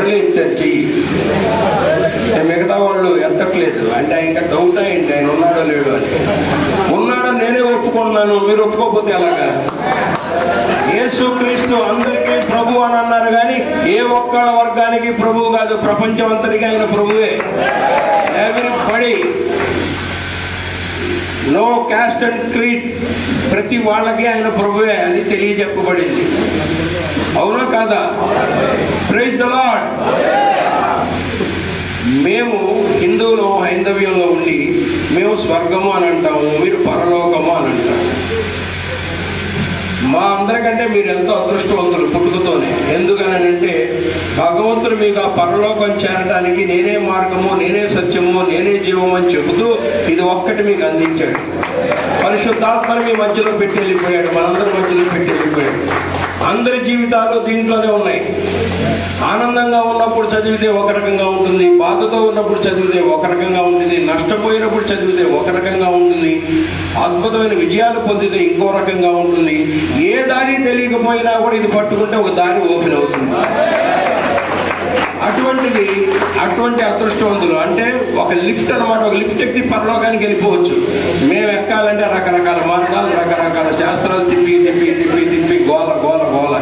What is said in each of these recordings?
ఒకళ్ళే ఇస్తారు చెయ్యి. మిగతా వాళ్ళు ఎత్తట్లేదు. అంటే ఇంకా డౌట్ అయింది ఆయన ఉన్నాడో లేడు అని. ఉన్నాడని నేనే ఒప్పుకున్నాను, మీరు ఒప్పుకోకపోతే ఎలాగా? యేసుక్రీస్తు అందరికీ ప్రభు అని అన్నారు, కానీ ఏ ఒక్క వర్గానికి ప్రభువు కాదు, ప్రపంచం అంతటికీ ఆయన ప్రభువే. Everybody, no caste and creed, ప్రతి వాళ్ళకి ఆయన ప్రభువే, అది తెలియజెప్పబడింది. అవునా కాదా? Praise the lord. మేము హిందువులు హైందవ్యంలో ఉండి మేము స్వర్గము అని అంటాము, మీరు పరలోకము అని అంటాము. మా అందరికంటే మీరు ఎంతో అదృష్టవంతులు పుట్టుకతోనే. ఎందుకనంటే భగవంతుడు మీకు ఆ పరలోకం చేరడానికి నేనే మార్గము, నేనే సత్యము, నేనే జీవము అని చెబుతూ ఇది ఒక్కటి మీకు అందించాడు. పరిశుద్ధాత్మని మీ మధ్యలో పెట్టి వెళ్ళిపోయాడు, మనందరి మధ్యలో పెట్టి వెళ్ళిపోయాడు. అందరి జీవితాలు దీంట్లోనే ఉన్నాయి. ఆనందంగా ఉన్నప్పుడు చదివితే ఒక రకంగా ఉంటుంది, బాధతో ఉన్నప్పుడు చదివితే ఒక రకంగా ఉంటుంది, నష్టపోయినప్పుడు చదివితే ఒక రకంగా ఉంటుంది, అద్భుతమైన విజయాలు పొందితే ఇంకో రకంగా ఉంటుంది. ఏ దారి తెలియకపోయినా కూడా ఇది పట్టుకుంటే ఒక దారి ఓపెన్ అవుతుంది. అటువంటి అదృష్టవంతులు అంటే ఒక లిఫ్ట్ అనమాట. ఒక లిఫ్ట్ ఎక్కి పరలోకానికి వెళ్ళిపోవచ్చు. మేము ఎక్కాలంటే రకరకాల మార్గాలు, రకరకాల శాస్త్రాలు తిప్పి తిప్పి తిప్పి తిప్పి గోల గోల గోల.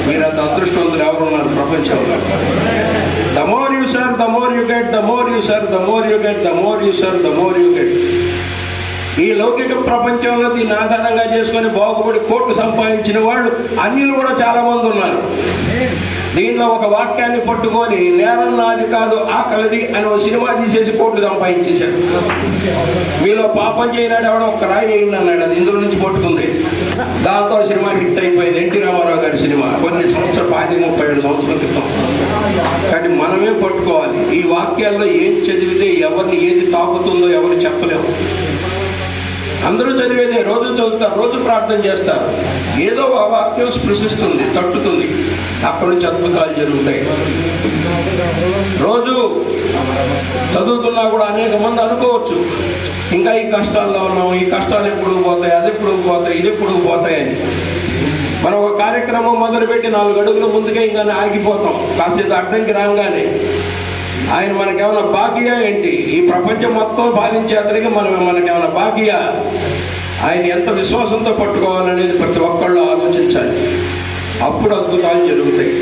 మీరంత అదృష్టవంతులు ఎవరున్నారు ప్రపంచంలో? The more you serve, the more you get. The more you serve, the more you get. The more you serve, the more you get. ఈ లౌకిక ప్రపంచంలో దీన్ని ఆధారంగా చేసుకుని బాగుపడి కోట్లు సంపాదించిన వాళ్ళు అన్యులు కూడా చాలా మంది ఉన్నారు. దీనిలో ఒక వాక్యాన్ని పట్టుకొని నేరం నాది కాదు ఆకలిది అని ఒక సినిమా తీసేసి కోట్లు సంపాదించేశాడు. మీలో పాపం చేయనాడు ఎవడో ఒక రాయి అయింది అన్నాడు, అది ఇందులో నుంచి పట్టుకుంది. దాంతో సినిమా హిట్ అయిపోయింది. ఎన్టీ రామారావు గారి సినిమా కొన్ని సంవత్సరాలు 37 సంవత్సరాల క్రితం. కానీ మనమే పట్టుకోవాలి. ఈ వాక్యాల్లో ఏం చదివితే ఎవరిని ఏది తాకుతుందో ఎవరు చెప్పలేము. అందరూ చదివేదే, రోజు చదువుతారు, రోజు ప్రార్థన చేస్తారు. ఏదో ఆ వాక్యం స్పృశిస్తుంది, తట్టుతుంది. అక్కడి నుంచి అద్భుతాలు జరుగుతాయి. రోజు చదువుతున్నా కూడా అనేక మంది అనుకోవచ్చు, ఇంకా ఈ కష్టాల్లో ఉన్నాం, ఈ కష్టాలు ఎప్పుడు పోతాయి, అది ఎప్పుడు పోతాయి, ఇది ఎప్పుడు పోతాయని. మనం ఒక కార్యక్రమం మొదలుపెట్టి 4 అడుగుల ముందుకే ఇంకా ఆగిపోతాం. కాసేపు అడ్డంకి రాగానే ఆయన మనకేమైనా బాకీయా ఏంటి? ఈ ప్రపంచం మొత్తం పాలించే అతనికి మనకేమైనా బాకీయా? ఆయన ఎంత విశ్వాసంతో పట్టుకోవాలనేది ప్రతి ఒక్కళ్ళు ఆలోచించాలి. అప్పుడు అద్భుతాలు జరుగుతాయి.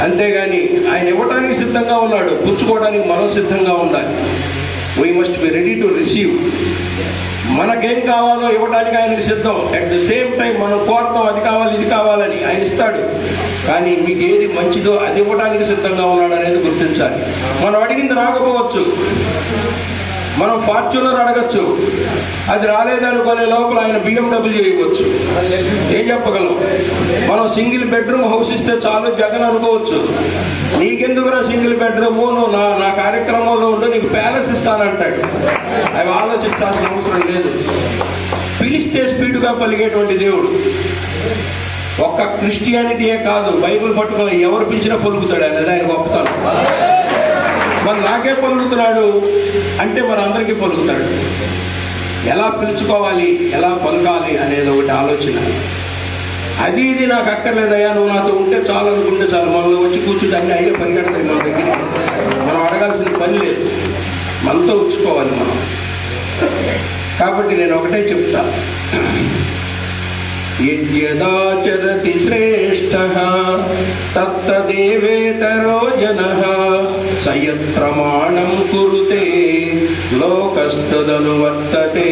అంతేగాని ఆయన ఇవ్వడానికి సిద్ధంగా ఉన్నాడు, పుచ్చుకోవడానికి మనం సిద్ధంగా ఉండాలి. We must be ready to receive. మనకేం కావాలో ఇవ్వడానికి ఆయనకి సిద్ధం. అట్ ద సేమ్ టైం మనం కోరతాం, అది కావాలి ఇది కావాలని, ఆయన ఇస్తాడు. కానీ మీకు ఏది మంచిదో అది ఇవ్వడానికి సిద్ధంగా ఉన్నాడు అనేది గుర్తించాలి. మనం అడిగింది రాకపోవచ్చు, మనం ఫార్చ్యూనర్ అడగచ్చు, అది రాలేదనుకునే లోపల ఆయన BMW ఇవ్వచ్చు. ఏం చెప్పగలం? మనం సింగిల్ బెడ్రూమ్ హౌస్ ఇస్తే చాలు జగన్ అనుకోవచ్చు. నీకెందుకురా సింగిల్ బెడ్రూమ్, నువ్వు నా కార్యక్రమంలో ఉంటూ నీకు ప్యాలెస్ ఇస్తానంటాడు. అవి ఆలోచించాల్సిన అవసరం లేదు. పిలిస్తే స్పీడ్గా పలిగేటువంటి దేవుడు. ఒక్క క్రిస్టియానిటీయే కాదు, బైబిల్ పట్టుకుని ఎవరు పిలిచినా పలుకుతాడు. అనేది ఆయన గొప్పతనం. మరి నాకే పలుకుతున్నాడు అంటే మరి అందరికీ పలుకుతాడు. ఎలా పిలుచుకోవాలి, ఎలా పలకాలి అనేది ఒకటి ఆలోచన. అది ఇది నాకు అక్కర్లేదయ్యా, నువ్వు నాతో ఉంటే చాలు అనుకుంటే చాలు. మనలో వచ్చి కూర్చుంటే అన్ని అయ్యే పరిగెడతాయి మన దగ్గర. మనం అడగాల్సిన పని లేదు, మనతో ఉంచుకోవాలి మనం. కాబట్టి నేను ఒకటే చెప్తా, యద్యదాచరతి శ్రేష్ఠః తత్తదేవేతరో జనః సయత్ప్రమాణం కురుతే లోకస్తదనువర్తతే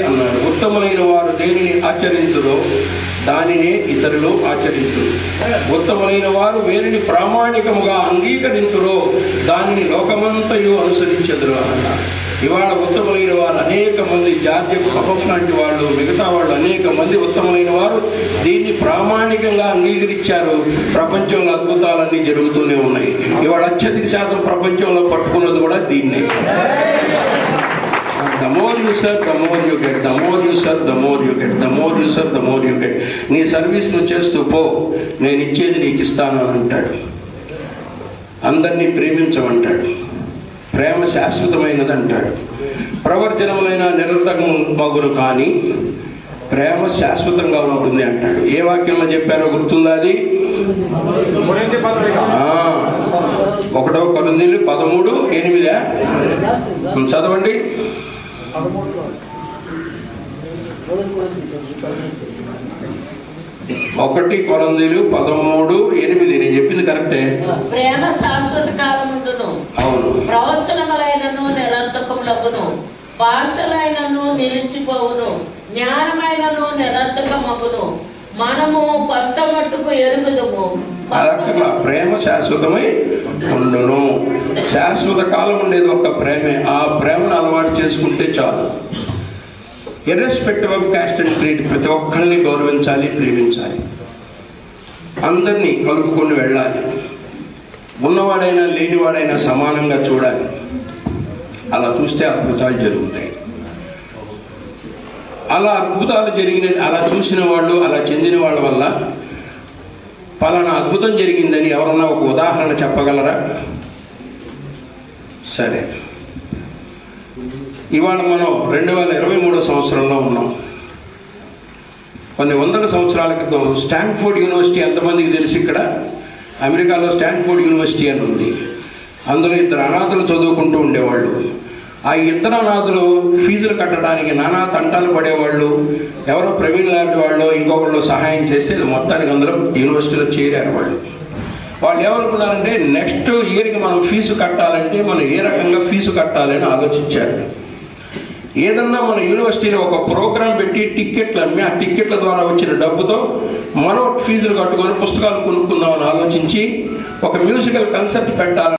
అన్నాడు. ఉత్తములైన వారు దేనిని ఆచరించురో దానినే ఇతరులు ఆచరించురు. ఉత్తములైన వారు వేరిని ప్రామాణికముగా అంగీకరించురో దానిని లోకమంతయు అనుసరించెదరు అన్నారు. ఇవాళ ఉత్తములైన వారు అనేక మంది, జార్జెఫ్ సఫఫ్ లాంటి వాళ్ళు, మిగతా వాళ్ళు అనేక మంది ఉత్తములైన వారు దీన్ని ప్రామాణికంగా అంగీకరించారు. ప్రపంచంలో అద్భుతాలన్నీ జరుగుతూనే ఉన్నాయి. ఇవాళ అత్యధిక శాతం ప్రపంచంలో పట్టుకున్నది కూడా దీన్నే. The more you serve, the more you get. The more you serve, the more you get. The more you serve, the more you get. నీ సర్వీస్ నువ్వు చేస్తూ పో, నేను ఇచ్చేది నీకు ఇస్తాను అని అంటాడు. అందరినీ ప్రేమించమంటాడు. ప్రేమ శాశ్వతమైనది అంటాడు. ప్రవర్జనములైన నిరర్ధకం మగురు కానీ ప్రేమ శాశ్వతంగా ఉంటుంది అంటాడు. ఏ వాక్యంలో చెప్పారో గుర్తుందా? అది కొరింథీయులు 13:8 చదవండి. 1 కొరింథీయులు 13:8. నేను చెప్పింది కరెక్టే. ప్రేమ శాశ్వత కాలముండును. అవును. ప్రవచనములైనను నిరర్థకములగును, భాషలైనను నిలిచిపోవును, జ్ఞానమైనను నిరర్థకమగును. మనము కొంత మట్టుకు ఎరుగుదుము. అలా ప్రేమ శాశ్వతమై ఉండును. శాశ్వత కాలం ఉండేది ఒక్క ప్రేమే. ఆ ప్రేమను అలవాటు చేసుకుంటే చాలు. Irrespective of cost and creed, ప్రతి ఒక్కరిని గౌరవించాలి, ప్రేమించాలి, అందరినీ కలుపుకొని వెళ్ళాలి. ఉన్నవాడైనా లేనివాడైనా సమానంగా చూడాలి. అలా చూస్తే అద్భుతాలు జరుగుతాయి. అలా అద్భుతాలు అలా చూసిన వాళ్ళు, అలా చెందిన వాళ్ళ వల్ల పలానా అద్భుతం జరిగిందని ఎవరన్నా ఒక ఉదాహరణ చెప్పగలరా? సరే, ఇవాళ మనం 2023 సంవత్సరంలో ఉన్నాం. కొన్ని వందల సంవత్సరాల క్రితం స్టాన్ఫోర్డ్ యూనివర్సిటీ ఎంతమందికి తెలిసి? ఇక్కడ అమెరికాలో స్టాన్ఫోర్డ్ యూనివర్సిటీ అని ఉంది. అందులో 2 అనాథులు చదువుకుంటూ ఉండేవాళ్ళు. ఆ 2 అనాథులు ఫీజులు కట్టడానికి నానా తంటాలు పడేవాళ్ళు. ఎవరో ప్రవీణ్ లాంటి వాళ్ళు ఇంకొకళ్ళు సహాయం చేస్తే మొత్తానికి అందులో యూనివర్సిటీలో చేరారు. వాళ్ళు ఏమనుకున్నారంటే నెక్స్ట్ ఇయర్కి మనం ఫీజు కట్టాలంటే మనం ఏ రకంగా ఫీజు కట్టాలని ఆలోచించారు. ఏదన్నా మన యూనివర్సిటీలో ఒక ప్రోగ్రాం పెట్టి టిక్కెట్లు అమ్మి ఆ టిక్కెట్ల ద్వారా వచ్చిన డబ్బుతో మనం ఫీజులు కట్టుకొని పుస్తకాలు కొనుక్కుందామని ఆలోచించి ఒక మ్యూజికల్ కన్సర్ట్ పెట్టాలని